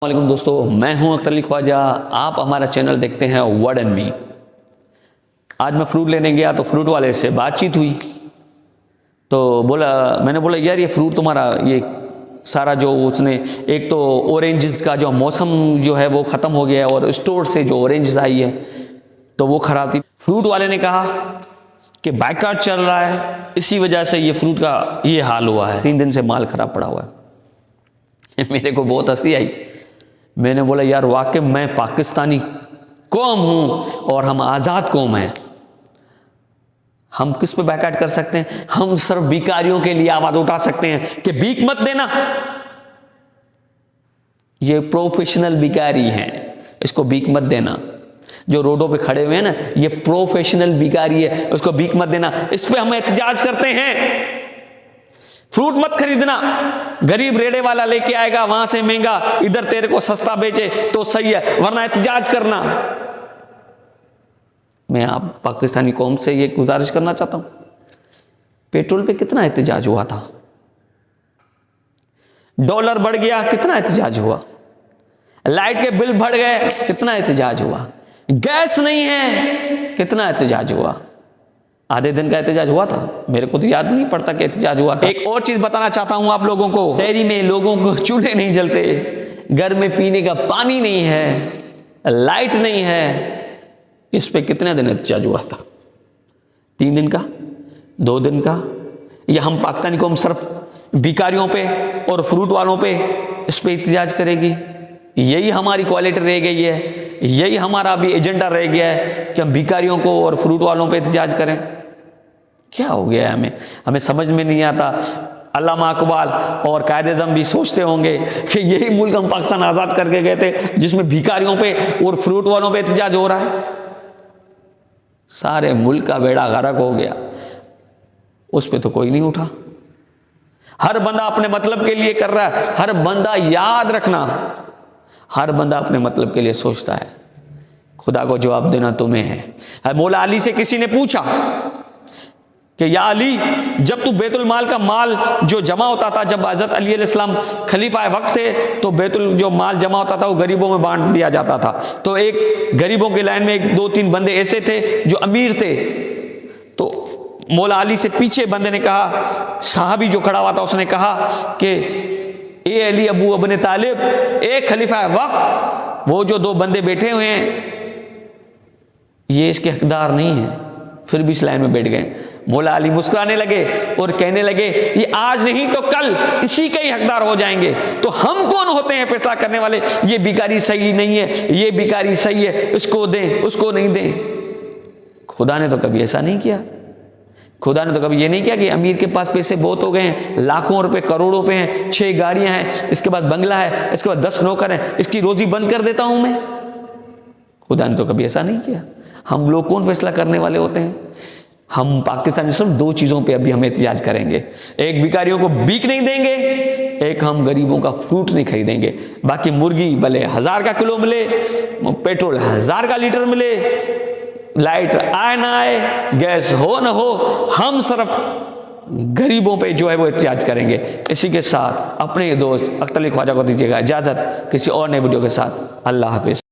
वालेकुम दोस्तों, मैं हूं अख्तर अली ख्वाजा। आप हमारा चैनल देखते हैं वर्ड एंड मी। आज मैं फ्रूट लेने गया तो फ्रूट वाले से बातचीत हुई तो मैंने बोला यार ये फ्रूट तुम्हारा ये सारा जो उसने एक तो ऑरेंजेस का जो मौसम जो है वो ख़त्म हो गया है और स्टोर से जो ऑरेंजेस आई है तो वो ख़राब थी। फ्रूट वाले ने कहा कि बाइकआउट चल रहा है, इसी वजह से ये फ्रूट का ये हाल हुआ है, 3 दिन से माल ख़राब पड़ा हुआ है। मेरे को बहुत हंसी आई। मैंने बोला यार वाकई मैं पाकिस्तानी कौम हूं और हम आज़ाद कौम हैं। हम किस पे बैकआउट कर सकते हैं? हम सिर्फ भिखारियों के लिए आवाज उठा सकते हैं कि भीख मत देना। ये प्रोफेशनल भिखारी हैं, इसको भीख मत देना। जो रोडों पे खड़े हुए हैं ना, ये प्रोफेशनल भिखारी है, उसको भीख मत देना। इस पे हम एहतजाज करते हैं। फ्रूट मत खरीदना, गरीब रेड़े वाला लेके आएगा वहां से महंगा, इधर तेरे को सस्ता बेचे तो सही है, वरना एहतजाज करना। मैं आप पाकिस्तानी कौम से ये गुजारिश करना चाहता हूं, पेट्रोल पे कितना एहतजाज हुआ था, डॉलर बढ़ गया कितना एहतजाज हुआ, लाइट के बिल बढ़ गए कितना एहतजाज हुआ, गैस नहीं है कितना एहतजाज हुआ। आधे दिन का एहतजाज हुआ था, मेरे को तो याद नहीं पड़ता कि एहतजाज हुआ था। एक और चीज बताना चाहता हूं आप लोगों को, शहरी में लोगों को चूल्हे नहीं जलते, घर में पीने का पानी नहीं है, लाइट नहीं है। इस पे कितने दिन एहतजाज हुआ था? 3 दिन का, 2 दिन का? या हम पाकिस्तानी कौम सिर्फ भिखारियों पे और फ्रूट वालों पे इस पे एहतजाज करेगी? यही हमारी क्वालिटी रह गई है, यही हमारा अभी एजेंडा रह गया है कि हम भिखारियों को और फ्रूट वालों पे एहतजाज करें। क्या हो गया है हमें समझ में नहीं आता। अल्लामा इकबाल और कायद-ए-आज़म भी सोचते होंगे कि यही मुल्क हम पाकिस्तान आज़ाद करके गए थे जिसमें भिखारियों पे और फ्रूट वालों पे एहतजाज हो रहा है। सारे मुल्क का बेड़ा गर्क हो गया, उस पर तो कोई नहीं उठा। हर बंदा अपने मतलब के लिए कर रहा है। हर बंदा, याद रखना, हर बंदा अपने मतलब के लिए सोचता है, खुदा को जवाब देना तुम्हें है। मौला अली से किसी ने पूछा कि या अली, जब तू बैतुल माल का माल जो जमा होता था, जब हज़रत अली अलैहिस्सलाम खलीफा वक्त थे तो बैतुल जो माल जमा होता था वो गरीबों में बांट दिया जाता था। तो एक गरीबों की लाइन में 1-2-3 बंदे ऐसे थे जो अमीर थे। तो मौला अली से पीछे बंदे ने कहा, साहबी जो खड़ा हुआ था उसने कहा कि ए अली अबू अबन तालिब, एक खलीफा वक्त, वो जो 2 बंदे बैठे हुए हैं ये इसके हकदार नहीं है। फिर भी इस लाइन में बैठ गए। मौला अली मुस्कुराने लगे और कहने लगे ये आज नहीं तो कल इसी के ही हकदार हो जाएंगे। तो हम कौन होते हैं फैसला करने वाले? ये भिखारी सही नहीं है, ये भिखारी सही है, इसको दें उसको नहीं दें। खुदा ने तो कभी ऐसा नहीं किया। खुदा ने तो कभी ये नहीं किया कि अमीर के पास पैसे बहुत हो गए हैं, लाखों रुपए करोड़ों पे हैं, 6 गाड़ियां हैं, इसके बाद बंगला है, इसके बाद 10 नौकर हैं, इसकी रोजी बंद कर देता हूं मैं। खुदा ने तो कभी ऐसा नहीं किया। हम लोग कौन फैसला करने वाले होते हैं? हम पाकिस्तानी सिर्फ 2 चीज़ों पे अभी हम एहतजाज करेंगे। एक, भिखारियों को भीख नहीं देंगे, एक हम गरीबों का फ्रूट नहीं खरीदेंगे। बाकी मुर्गी भले 1000 का किलो मिले, पेट्रोल 1000 का लीटर मिले, लाइट आए ना आए, गैस हो ना हो, हम सिर्फ गरीबों पे जो है वो एहतजाज करेंगे। इसी के साथ अपने दोस्त अख्तर अली ख्वाजा को दीजिएगा इजाज़त, किसी और नए वीडियो के साथ। अल्लाह हाफिज़।